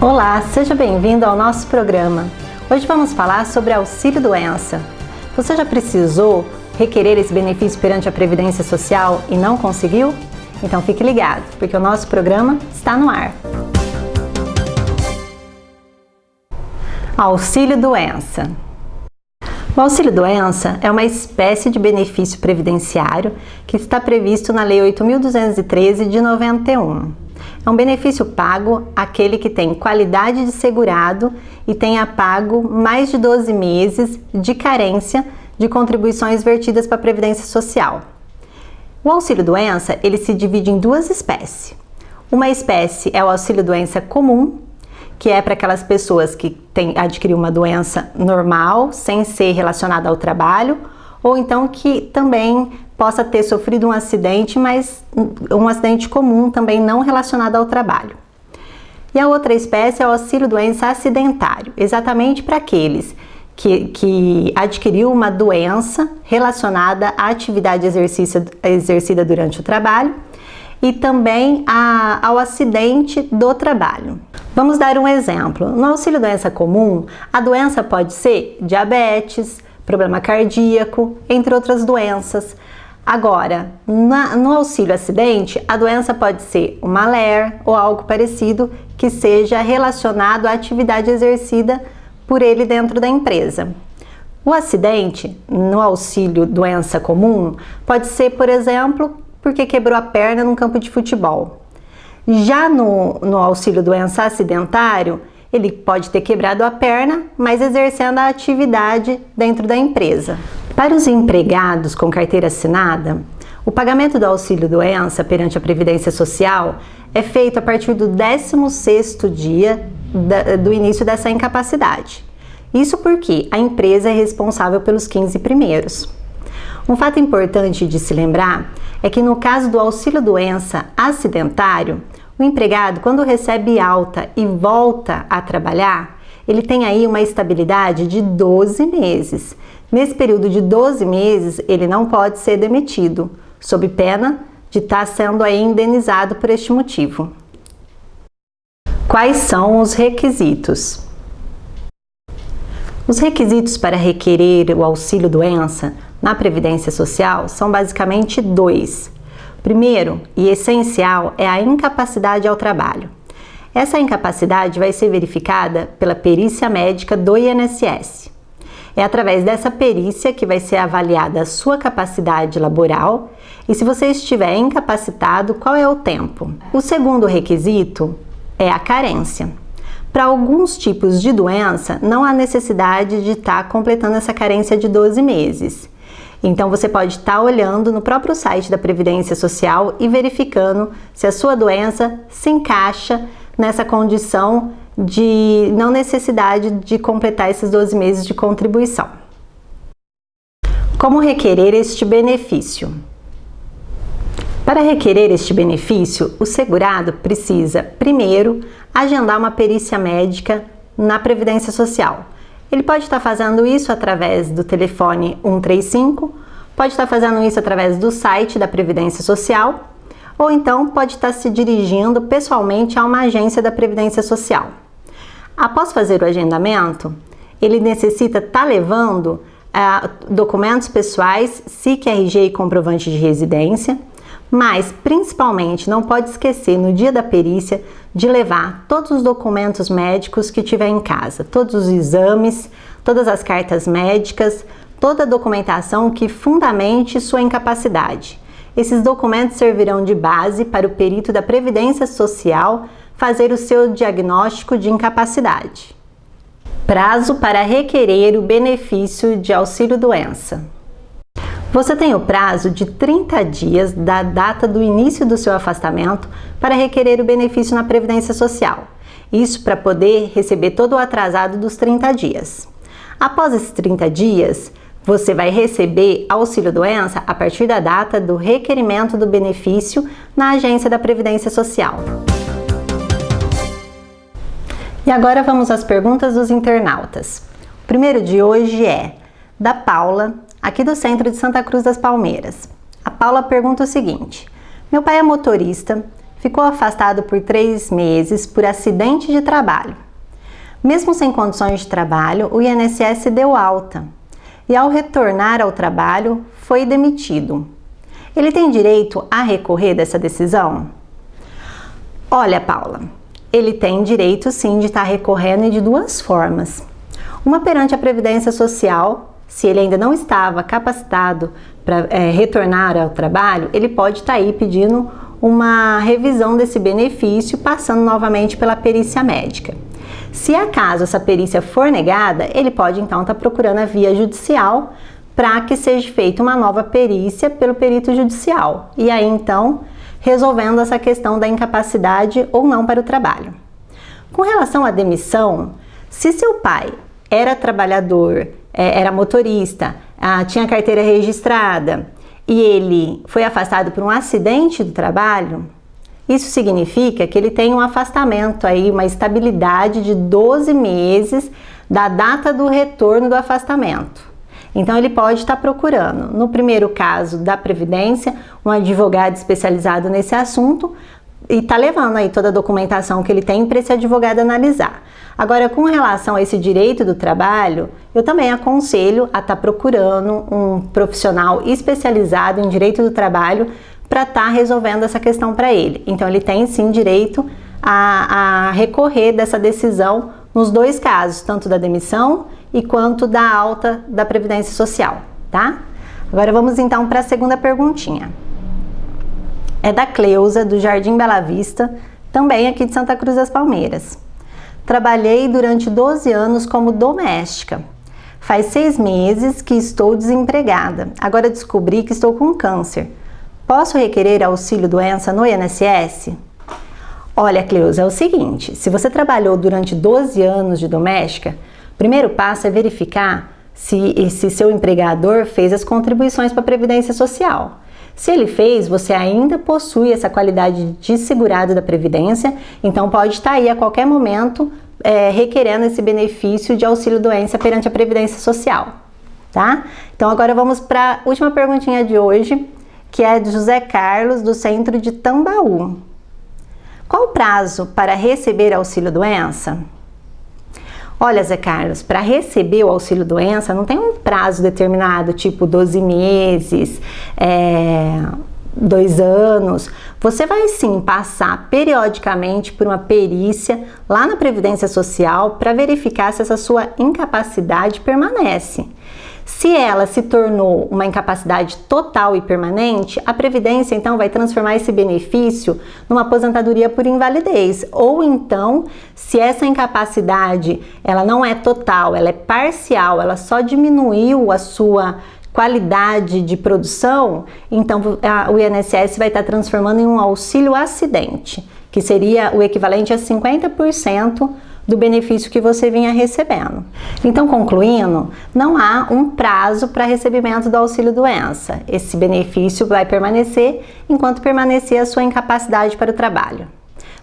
Olá, seja bem-vindo ao nosso programa. Hoje vamos falar sobre auxílio-doença. Você já precisou requerer esse benefício perante a Previdência Social e não conseguiu? Então fique ligado, porque o nosso programa está no ar. Auxílio-doença. O auxílio-doença é uma espécie de benefício previdenciário que está previsto na Lei 8.213 de 91. É um benefício pago àquele que tem qualidade de segurado e tenha pago mais de 12 meses de carência de contribuições vertidas para a Previdência Social. O auxílio-doença, ele se divide em duas espécies. Uma espécie é o auxílio-doença comum, que é para aquelas pessoas que adquiriram uma doença normal, sem ser relacionada ao trabalho, ou então que também possa ter sofrido um acidente, mas um acidente comum também não relacionado ao trabalho. E a outra espécie é o auxílio-doença acidentário, exatamente para aqueles que adquiriu uma doença relacionada à atividade exercida durante o trabalho e também ao acidente do trabalho. Vamos dar um exemplo. No auxílio-doença comum, a doença pode ser diabetes, problema cardíaco, entre outras doenças. Agora, no auxílio-acidente, a doença pode ser uma LER ou algo parecido que seja relacionado à atividade exercida por ele dentro da empresa. O acidente, no auxílio-doença comum, pode ser, por exemplo, porque quebrou a perna num campo de futebol. Já no auxílio-doença acidentário, ele pode ter quebrado a perna, mas exercendo a atividade dentro da empresa. Para os empregados com carteira assinada, o pagamento do auxílio-doença perante a Previdência Social é feito a partir do 16º dia do início dessa incapacidade. Isso porque a empresa é responsável pelos 15 primeiros. Um fato importante de se lembrar é que no caso do auxílio-doença acidentário, o empregado, quando recebe alta e volta a trabalhar, ele tem aí uma estabilidade de 12 meses. Nesse período de 12 meses, ele não pode ser demitido, sob pena de estar sendo aí indenizado por este motivo. Quais são os requisitos? Os requisitos para requerer o auxílio-doença na Previdência Social são basicamente dois. Primeiro e essencial é a incapacidade ao trabalho. Essa incapacidade vai ser verificada pela perícia médica do INSS. É através dessa perícia que vai ser avaliada a sua capacidade laboral e, se você estiver incapacitado, qual é o tempo. O segundo requisito é a carência. Para alguns tipos de doença, não há necessidade de estar completando essa carência de 12 meses. Então, você pode estar olhando no próprio site da Previdência Social e verificando se a sua doença se encaixa nessa condição de não necessidade de completar esses 12 meses de contribuição. Como requerer este benefício? Para requerer este benefício, o segurado precisa, primeiro, agendar uma perícia médica na Previdência Social. Ele pode estar fazendo isso através do telefone 135, pode estar fazendo isso através do site da Previdência Social, ou então pode estar se dirigindo pessoalmente a uma agência da Previdência Social. Após fazer o agendamento, ele necessita estar levando documentos pessoais, SIC, RG e comprovante de residência, mas principalmente não pode esquecer no dia da perícia de levar todos os documentos médicos que tiver em casa, todos os exames, todas as cartas médicas, toda a documentação que fundamente sua incapacidade. Esses documentos servirão de base para o perito da Previdência Social fazer o seu diagnóstico de incapacidade. Prazo para requerer o benefício de auxílio-doença. Você tem o prazo de 30 dias da data do início do seu afastamento para requerer o benefício na Previdência Social. Isso para poder receber todo o atrasado dos 30 dias. Após esses 30 dias, você vai receber auxílio-doença a partir da data do requerimento do benefício na agência da Previdência Social. E agora vamos às perguntas dos internautas. O primeiro de hoje é da Paula, aqui do centro de Santa Cruz das Palmeiras. A Paula pergunta o seguinte: meu pai é motorista, ficou afastado por 3 meses por acidente de trabalho. Mesmo sem condições de trabalho, o INSS deu alta e, ao retornar ao trabalho, foi demitido. Ele tem direito a recorrer dessa decisão? Olha, Paula, ele tem direito sim de estar recorrendo e de 2 formas. Uma perante a Previdência Social, se ele ainda não estava capacitado para retornar ao trabalho, ele pode estar aí pedindo uma revisão desse benefício, passando novamente pela perícia médica. Se acaso essa perícia for negada, ele pode então estar procurando a via judicial para que seja feita uma nova perícia pelo perito judicial. E aí então, resolvendo essa questão da incapacidade ou não para o trabalho. Com relação à demissão, se seu pai era trabalhador, era motorista, tinha carteira registrada e ele foi afastado por um acidente do trabalho, isso significa que ele tem um afastamento aí, uma estabilidade de 12 meses da data do retorno do afastamento. Então ele pode estar procurando, no primeiro caso da Previdência, um advogado especializado nesse assunto e está levando aí toda a documentação que ele tem para esse advogado analisar. Agora, com relação a esse direito do trabalho, eu também aconselho a estar procurando um profissional especializado em direito do trabalho para estar resolvendo essa questão para ele. Então ele tem sim direito a recorrer dessa decisão nos 2 casos, tanto da demissão e quanto da alta da Previdência Social, tá? Agora vamos então para a segunda perguntinha. É da Cleusa, do Jardim Bela Vista, também aqui de Santa Cruz das Palmeiras. Trabalhei durante 12 anos como doméstica. Faz 6 meses que estou desempregada. Agora descobri que estou com câncer. Posso requerer auxílio-doença no INSS? Olha, Cleusa, é o seguinte, se você trabalhou durante 12 anos de doméstica, o primeiro passo é verificar se seu empregador fez as contribuições para a Previdência Social. Se ele fez, você ainda possui essa qualidade de segurado da Previdência, então pode estar aí a qualquer momento requerendo esse benefício de auxílio-doença perante a Previdência Social, tá? Então agora vamos para a última perguntinha de hoje, que é de José Carlos, do centro de Tambaú. Qual o prazo para receber auxílio-doença? Olha, Zé Carlos, para receber o auxílio-doença não tem um prazo determinado, tipo 12 meses, 2 anos. Você vai sim passar periodicamente por uma perícia lá na Previdência Social para verificar se essa sua incapacidade permanece. Se ela se tornou uma incapacidade total e permanente, a Previdência então vai transformar esse benefício numa aposentadoria por invalidez. Ou então, se essa incapacidade ela não é total, ela é parcial, ela só diminuiu a sua qualidade de produção, então o INSS vai estar transformando em um auxílio acidente, que seria o equivalente a 50% do benefício que você vinha recebendo. Então, concluindo, não há um prazo para recebimento do auxílio-doença. Esse benefício vai permanecer enquanto permanecer a sua incapacidade para o trabalho.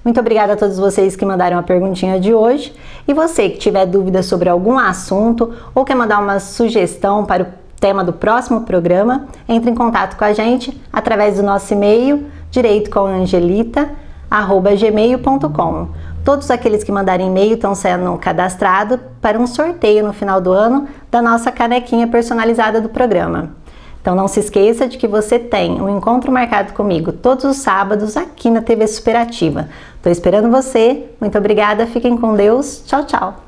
Muito obrigada a todos vocês que mandaram a perguntinha de hoje. E você que tiver dúvidas sobre algum assunto ou quer mandar uma sugestão para o tema do próximo programa, entre em contato com a gente através do nosso e-mail direitocomangelita@gmail.com. Todos aqueles que mandarem e-mail estão sendo cadastrados para um sorteio no final do ano da nossa canequinha personalizada do programa. Então não se esqueça de que você tem um encontro marcado comigo todos os sábados aqui na TV Superativa. Estou esperando você. Muito obrigada, fiquem com Deus. Tchau, tchau.